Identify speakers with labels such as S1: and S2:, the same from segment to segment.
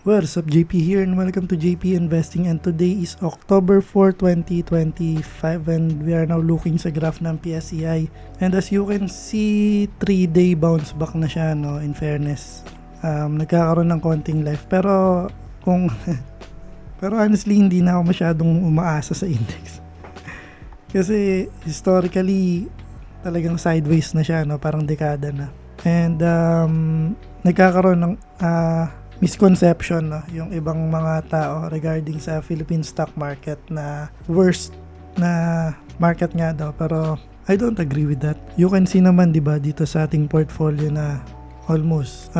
S1: What's up, JP here and welcome to JP Investing, and today is October 4, 2025 and we are now looking sa graph ng PSEI, and as you can see 3-day bounce back na siya, no, in fairness. Nagkakaroon ng konting life pero pero honestly hindi na ako masyadong umaasa sa index kasi historically talagang sideways na siya, no, parang dekada na, and nagkakaroon ng misconception, no, yung ibang mga tao regarding sa Philippine stock market na worst na market nga daw, pero I don't agree with that. You can see naman, di ba, dito sa ating portfolio na almost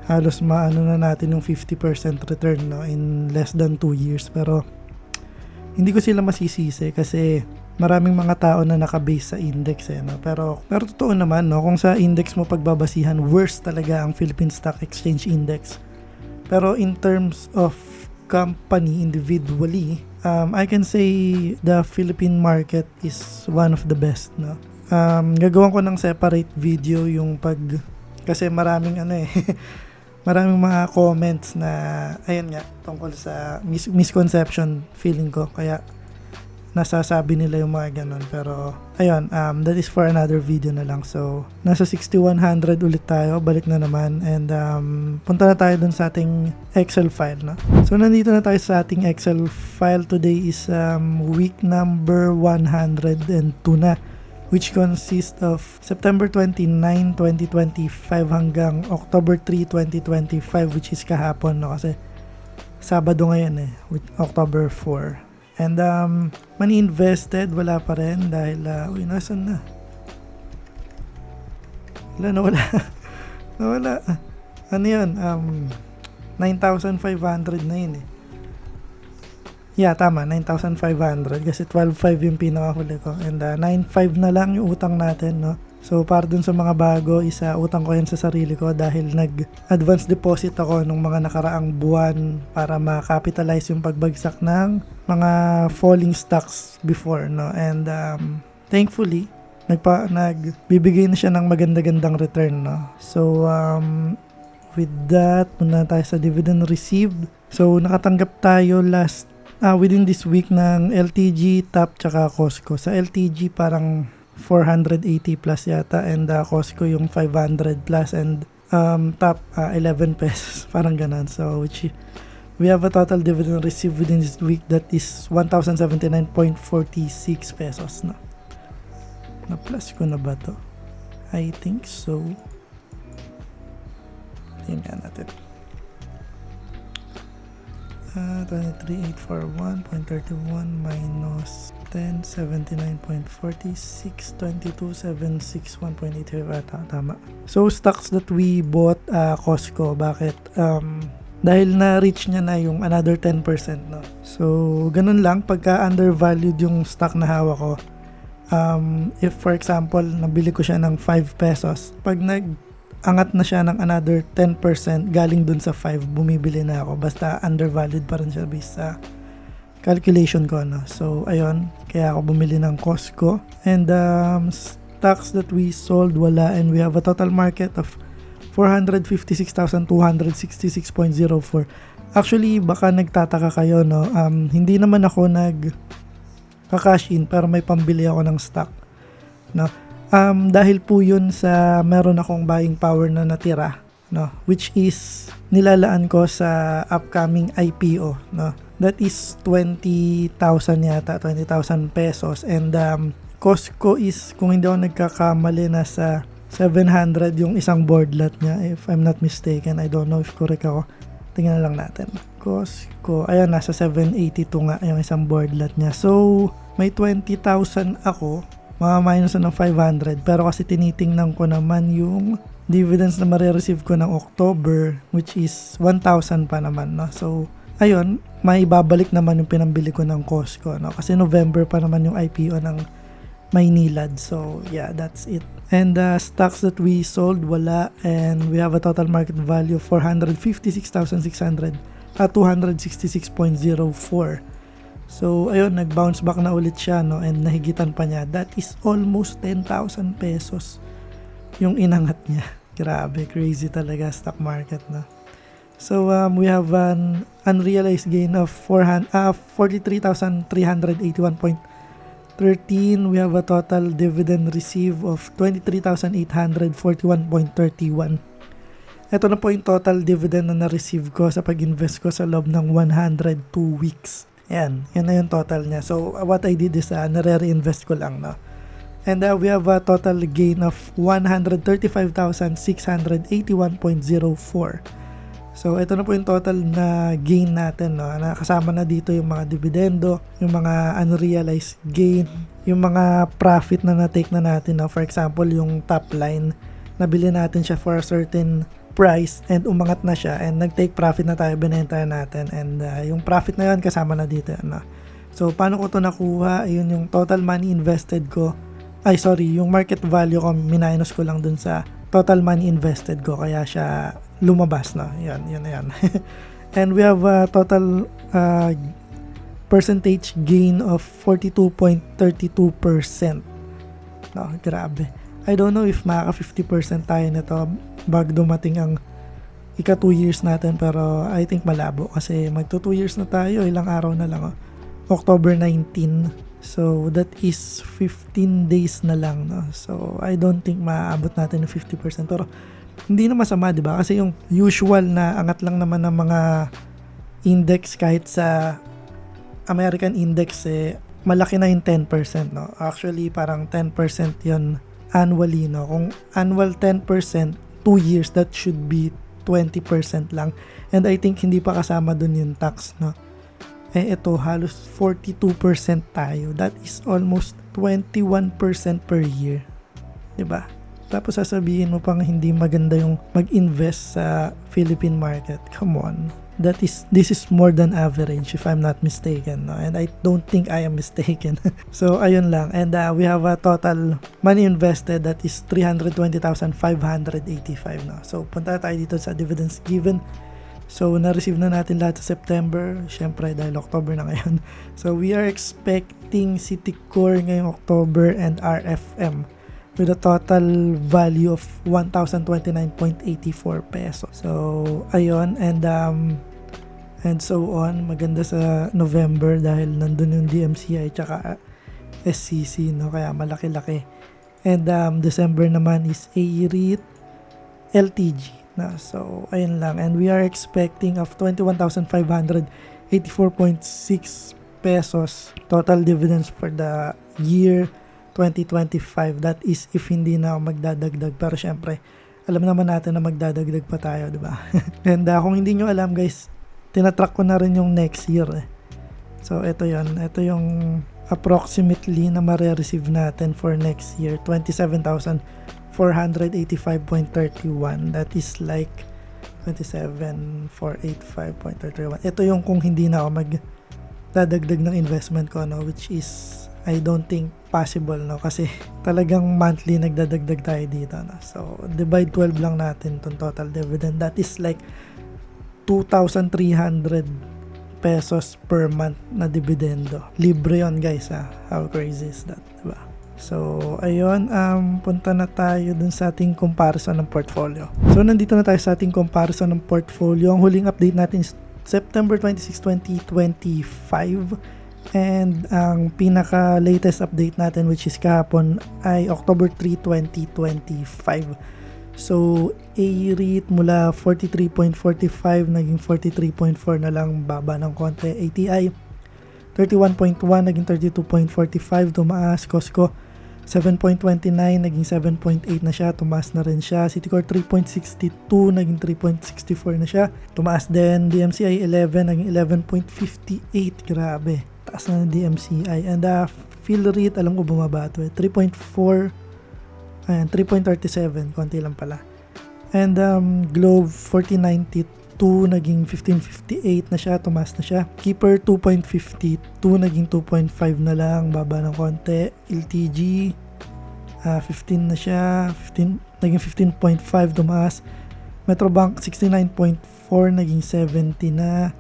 S1: halos maano na natin yung 50% return, no, in less than 2 years, pero hindi ko sila masisisi kasi maraming mga tao na nakabase sa index, no? Pero totoo naman, no, kung sa index mo pagbabasihan, worst talaga ang Philippine Stock Exchange Index. Pero in terms of company individually, I can say the Philippine market is one of the best, no? Gagawin ko ng separate video yung kasi maraming maraming mga comments na ayun nga tungkol sa misconception feeling ko, kaya nasasabi nila yung mga ganun. Pero ayun, that is for another video na lang. So nasa 6100 ulit tayo, balik na naman, and punta na tayo dun sa ating Excel file, no? So nandito na tayo sa ating Excel file. Today is week number 102 na, which consists of September 29, 2025 hanggang October 3, 2025, which is kahapon, no, kasi Sabado ngayon with October 4. And money invested, wala pa rin dahil nasan na? Nawala. Nawala. Ano yun? 9,500 na yun . Yeah, tama, 9,500 kasi 12,500 yung pinakahuli ko, and 9,500 na lang yung utang natin, no? So para dun sa mga bago, utang ko yan sa sarili ko dahil nag-advance deposit ako nung mga nakaraang buwan para ma-capitalize yung pagbagsak ng mga falling stocks before, no? And thankfully nagbibigay na siya ng maganda-gandang return, no? So with that, muna tayo sa dividend received. So nakatanggap tayo within this week ng LTG, TAP, tsaka Costco. Sa LTG parang 480 plus yata, and Costco yung 500 plus, and TAP 11 pesos parang ganun. So which we have a total dividend received within this week that is 1,079.46 pesos, no? Na plus ko na ba to? I think so. Tingnan natin. 23,841.31 minus 1079.46 22,761.85 tama. So stocks that we bought, Costco, bakit? Dahil na-reach niya na yung another 10%, no? So ganun lang pagka undervalued yung stock na hawak ko. If for example nabili ko siya ng 5 pesos, pag angat na siya ng another 10% galing dun sa 5, bumibili na ako basta undervalued pa rin siya based sa calculation ko, no? So ayun, kaya ako bumili ng Costco, and stocks that we sold, wala, and we have a total market of 456,266.04. Actually baka nagtataka kayo, no, hindi naman ako nag-cash in pero may pambili ako ng stock, no? Dahil po yun sa meron akong buying power na natira, no, which is nilalaan ko sa upcoming IPO, no? That is 20,000 yata, 20,000 pesos, and Costco is, kung hindi ako nagkakamali, nasa 700 yung isang board lot niya, if I'm not mistaken. I don't know if correct ako. Tingnan lang natin. Costco, ayan, nasa 782 nga yung isang board lot niya. So may 20,000 ako, minus ng 500, pero kasi tinitingnan ko naman yung dividends na marireceive ko ng October, which is 1,000 pa naman, no? So ayun, may babalik naman yung pinambili ko ng Costco, no? Kasi November pa naman yung IPO ng Maynilad. So yeah, that's it. And stocks that we sold, wala, and we have a total market value of 456,600 at 266.04. So ayun, nag-bounce back na ulit siya, no, and nahigitan pa niya. That is almost 10,000 pesos yung inangat niya. Grabe, crazy talaga stock market, no. So we have an unrealized gain of 43,381.13. We have a total dividend received of 23,841.31. Ito na po yung total dividend na na-receive ko sa pag-invest ko sa loob ng 102 weeks. Yan na yung total niya. So what I did is nare-reinvest ko lang, no? And we have a total gain of 135,681.04. So ito na po yung total na gain natin, no? Nakasama na dito yung mga dividendo, yung mga unrealized gain, yung mga profit na na-take na natin, no? For example, yung top line, nabili natin siya for a certain price and umangat na siya and nag-take profit na tayo, binenta natin, and yung profit na yun kasama na dito, no? So paano ko to nakuha? Yun yung total money invested ko. Yung market value ko, minus ko lang dun sa total money invested ko, kaya siya lumabas na. Yan. And we have a total percentage gain of 42.32%. No, grabe. I don't know if maka 50% tayo nito bago dumating ang ika 2 years natin, pero I think malabo kasi magto 2 years na tayo, ilang araw na lang. October 19. So that is 15 days na lang, no? So I don't think maaabot natin ng 50%, pero hindi na masama, di ba? Kasi yung usual na angat lang naman ng mga index kahit sa American index, malaki na yung 10%, no? Actually, parang 10% yon annually, no? Kung annual 10%, 2 years, that should be 20% lang. And I think hindi pa kasama dun yung tax, no? Ito halos 42% tayo. That is almost 21% per year. 'Di ba? Tapos sasabihin mo pang hindi maganda yung mag-invest sa Philippine market. Come on. This is more than average if I'm not mistaken, no? And I don't think I am mistaken. So ayun lang. And we have a total money invested that is 320,585, no? So punta tayo dito sa dividends given. So, na-receive na natin lahat sa September. Siyempre, dahil October na ngayon. So, we are expecting Citicorp ngayong October and RFM with a total value of 1,029.84 pesos. So, ayun. And so on. Maganda sa November dahil nandun yung DMCI tsaka SCC, no? Kaya malaki-laki. And December naman is AREIT, LTG. Na. So, ayun lang. And we are expecting of 21,584.6 pesos total dividends for the year 2025. That is if hindi na magdadagdag. Pero syempre, alam naman natin na magdadagdag pa tayo, di ba? And kung hindi nyo alam, guys, tinatrack ko na rin yung next year. So, ito yon. Ito yung approximately na mare-receive natin for next year. 27,485.31. That is like 27,485.31. Ito yung kung hindi na ako magdadagdag ng investment ko, no, which is I don't think possible, no, kasi talagang monthly nagdadagdag tayo dito, no. So divide 12 lang natin tong total dividend. That is like 2,300 pesos per month na dividendo. Libre yon, guys, ha. How crazy is that, diba? So, ayun, punta na tayo dun sa ating comparison ng portfolio. So, nandito na tayo sa ating comparison ng portfolio. Ang huling update natin is September 26, 2025. And ang pinaka-latest update natin, which is kahapon, ay October 3, 2025. So, AREIT mula 43.45 naging 43.4 na lang, baba ng konti. ATI 31.1 naging 32.45, tumaas. Costco 7.29 naging 7.8 na siya, tumaas na rin siya. Citicorp 3.62 naging 3.64 na siya, tumaas din. DMCI 11 naging 11.58, grabe, taas na ng DMCI. And PhilREIT, alam ko bumaba ito, 3.4, ayan, 3.37, konti lang pala. And Globe 1492 naging 15.58 na siya, tumaas na siya. Keeper 2.52 naging 2.5 na lang, baba ng konti. LTG 15 na siya, naging 15.5, tumaas. Metrobank 69.4 naging 70 na.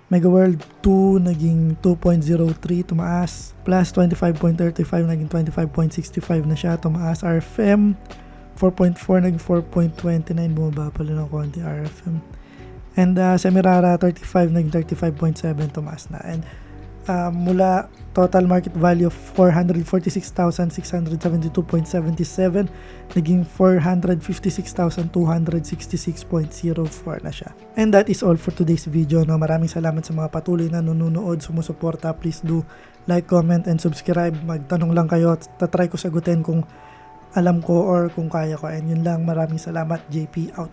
S1: Megaworld 2 naging 2.03, tumaas. Plus 25.35 naging 25.65 na siya, tumaas. RFM 4.4 naging 4.29, bumaba pala ng konti RFM. And Semirara 35, naging 35.7, tumaas na. And mula total market value of 446,672.77, naging 456,266.04 na siya. And that is all for today's video. No? Maraming salamat sa mga patuloy na nanonood, sumusuporta. Please do like, comment, and subscribe. Magtanong lang kayo at tatry ko sagutin kung alam ko or kung kaya ko. And yun lang, maraming salamat. JP out.